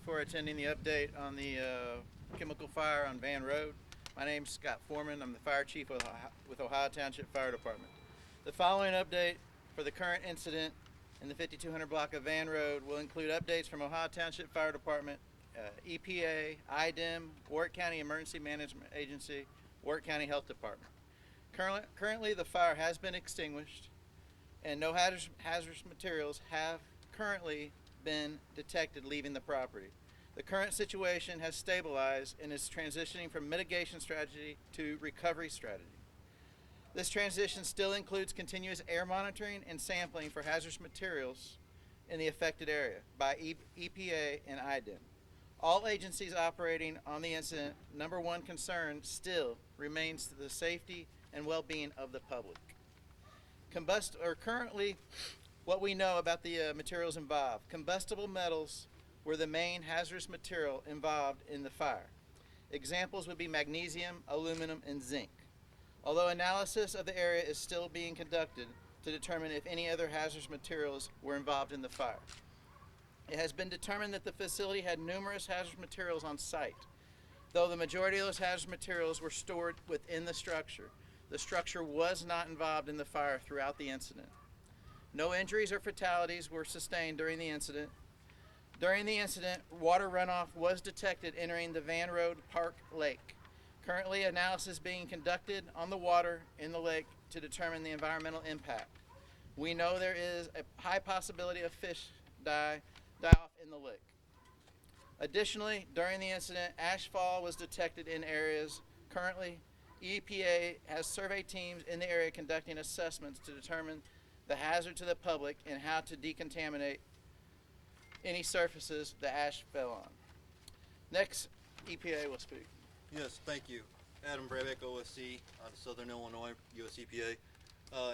for attending the update on the chemical fire on Van Road. My name is Scott Foreman. I'm the fire chief with Ohio Township Fire Department. The following update for the current incident in the 5200 block of Van Road will include updates from Ohio Township Fire Department, EPA, IDEM, Warrick County Emergency Management Agency, Warrick County Health Department. Currently, the fire has been extinguished and no hazardous materials have currently been detected leaving the property. The current situation has stabilized and is transitioning from mitigation strategy to recovery strategy. This transition still includes continuous air monitoring and sampling for hazardous materials in the affected area by EPA and IDEM. All agencies operating on the incident, number one concern still remains the safety and well-being of the public. Currently, what we know about the materials involved. Combustible metals were the main hazardous material involved in the fire. Examples would be magnesium, aluminum, and zinc. Although analysis of the area is still being conducted to determine if any other hazardous materials were involved in the fire. It has been determined that the facility had numerous hazardous materials on site. Though the majority of those hazardous materials were stored within the structure was not involved in the fire throughout the incident. No injuries or fatalities were sustained during the incident. During the incident, water runoff was detected entering the Van Road Park Lake. Currently, analysis is being conducted on the water in the lake to determine the environmental impact. We know there is a high possibility of fish die off in the lake. Additionally, during the incident, ash fall was detected in areas. Currently, EPA has survey teams in the area conducting assessments to determine the hazard to the public and how to decontaminate any surfaces the ash fell on. Next, EPA will speak. Yes, thank you. Adam Brebeck, OSC, out of Southern Illinois, US EPA.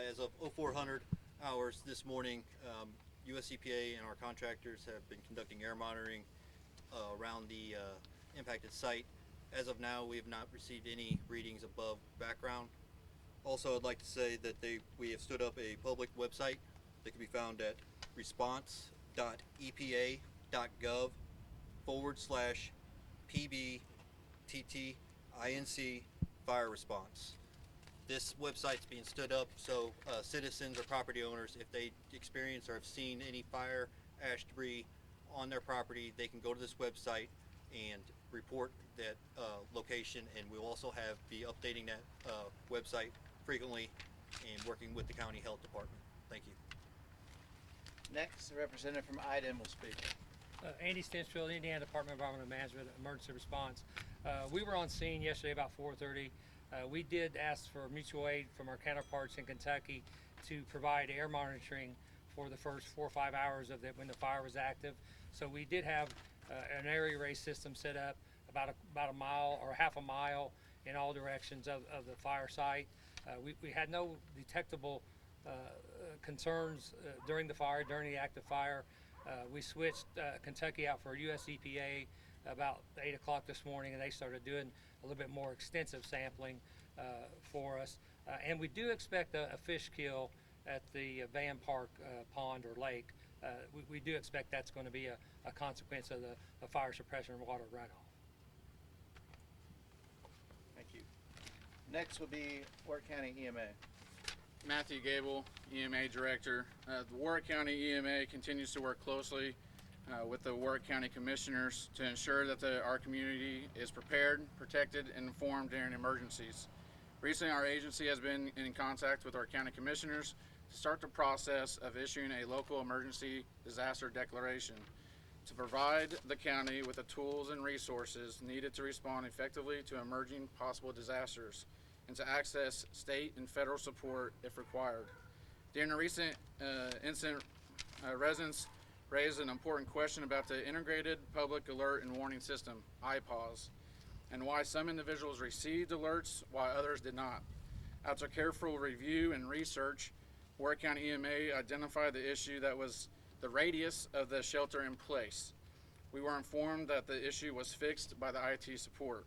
As of 0400 hours this morning, US EPA and our contractors have been conducting air monitoring around the impacted site. As of now, we have not received any readings above background. Also, I'd like to say that we have stood up a public website that can be found at response.epa.gov/PBTTINC fire response. This website's being stood up so citizens or property owners, if they experience or have seen any fire ash debris on their property, they can go to this website and report that location, and we'll also be updating that website frequently and working with the county health department. Thank you. Next, the representative from IDEM will speak. Andy Stinchfield, Indiana Department of Environmental Management, Emergency Response. We were on scene yesterday about 4:30. We did ask for mutual aid from our counterparts in Kentucky to provide air monitoring for the first 4 or 5 hours of when the fire was active. So we did have an area race system set up about a mile or half a mile in all directions of the fire site. We had no detectable concerns during the active fire. We switched Kentucky out for US EPA about 8 o'clock this morning, and they started doing a little bit more extensive sampling for us. And we do expect a fish kill at the Van Park pond or lake. We do expect that's going to be a consequence of the fire suppression and water runoff. Thank you. Next will be Warrick County EMA. Matthew Gable, EMA Director. The Warrick County EMA continues to work closely with the Warrick County Commissioners to ensure that our community is prepared, protected, and informed during emergencies. Recently, our agency has been in contact with our county commissioners to start the process of issuing a local emergency disaster declaration to provide the county with the tools and resources needed to respond effectively to emerging possible disasters and to access state and federal support if required. During the recent incident, residents raised an important question about the Integrated Public Alert and Warning System, IPAWS, and why some individuals received alerts while others did not. After careful review and research, Warrick County EMA identified the issue that was the radius of the shelter in place. We were informed that the issue was fixed by the IT support.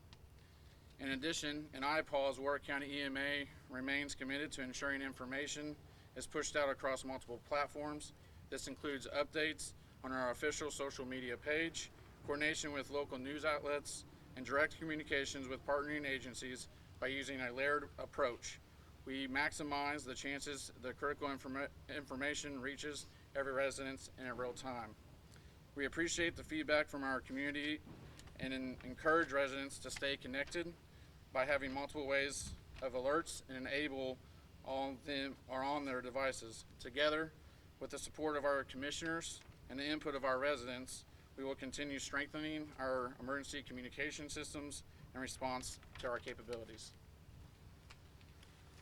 In addition, in IPAWS, Warrick County EMA remains committed to ensuring information is pushed out across multiple platforms. This includes updates on our official social media page, coordination with local news outlets, and direct communications with partnering agencies by using a layered approach. We maximize the chances the critical information reaches every resident in real time. We appreciate the feedback from our community and encourage residents to stay connected by having multiple ways of alerts and enable all of them are on their devices. Together, with the support of our commissioners and the input of our residents, we will continue strengthening our emergency communication systems in response to our capabilities.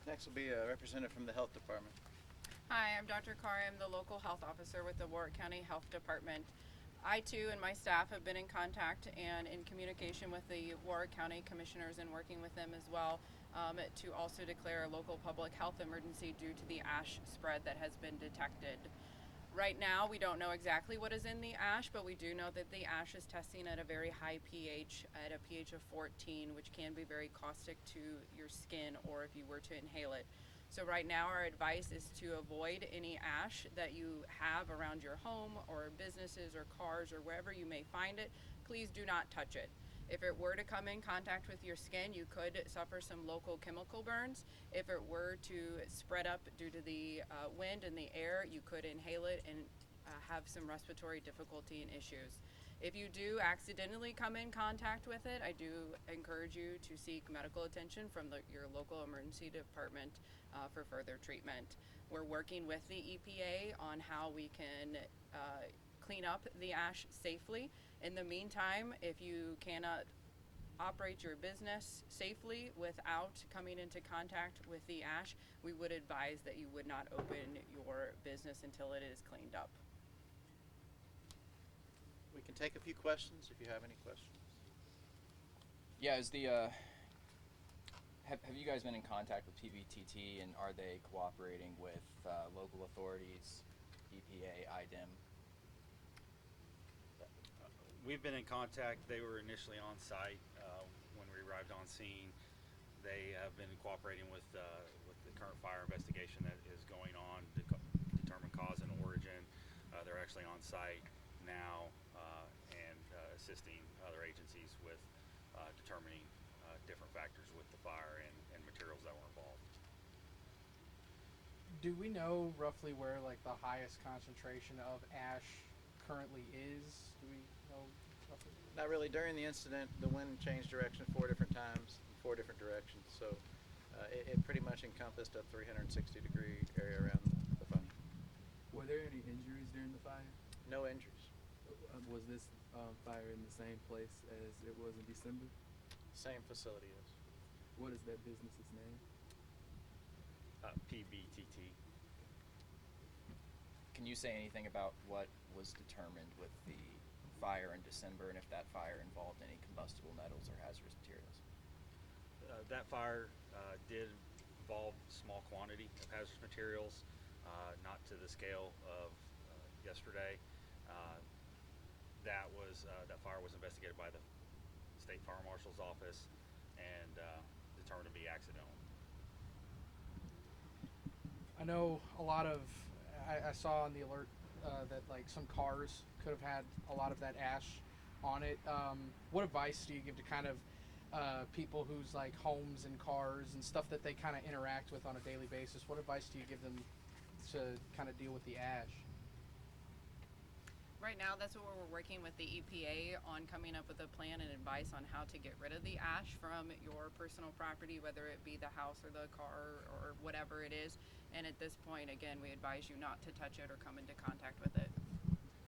Next will be a representative from the Health Department. Hi, I'm Dr. Carr. I'm the local health officer with the Warrick County Health Department. I too and my staff have been in contact and in communication with the Warrick County commissioners and working with them as well to also declare a local public health emergency due to the ash spread that has been detected. Right now, we don't know exactly what is in the ash, but we do know that the ash is testing at a very high pH, at a pH of 14, which can be very caustic to your skin or if you were to inhale it. So right now our advice is to avoid any ash that you have around your home or businesses or cars or wherever you may find it. Please do not touch it. If it were to come in contact with your skin, you could suffer some local chemical burns. If it were to spread up due to the wind and the air, you could inhale it and have some respiratory difficulty and issues. If you do accidentally come in contact with it, I do encourage you to seek medical attention from your local emergency department for further treatment. We're working with the EPA on how we can clean up the ash safely. In the meantime, if you cannot operate your business safely without coming into contact with the ash, we would advise that you would not open your business until it is cleaned up. We can take a few questions if you have any questions. Yeah, have you guys been in contact with PVTT, and are they cooperating with local authorities, EPA, IDEM? We've been in contact. They were initially on site when we arrived on scene. They have been cooperating with the current fire investigation that is going on to determine cause and origin. They're actually on site now and assisting other agencies with determining different factors with the fire and materials that were involved. Do we know roughly where like the highest concentration of ash currently is? Do we know roughly? Not really. During the incident, the wind changed direction 4 different times in 4 different directions, so it pretty much encompassed a 360-degree area around the fire. Were there any injuries during the fire? No injuries. Was this fire in the same place as it was in December? Same facility is. What is that business's name? PBTT. Can you say anything about what was determined with the fire in December, and if that fire involved any combustible metals or hazardous materials? That fire did involve small quantity of hazardous materials, not to the scale of yesterday. That fire was investigated by the State Fire Marshal's office and determined to be accidental. I know a lot of, I saw on the alert that like some cars could have had a lot of that ash on it. What advice do you give to kind of people whose like homes and cars and stuff that they kind of interact with on a daily basis? What advice do you give them to kind of deal with the ash? Right now, that's what we're working with the EPA on, coming up with a plan and advice on how to get rid of the ash from your personal property, whether it be the house or the car or whatever it is. And at this point, again, we advise you not to touch it or come into contact with it.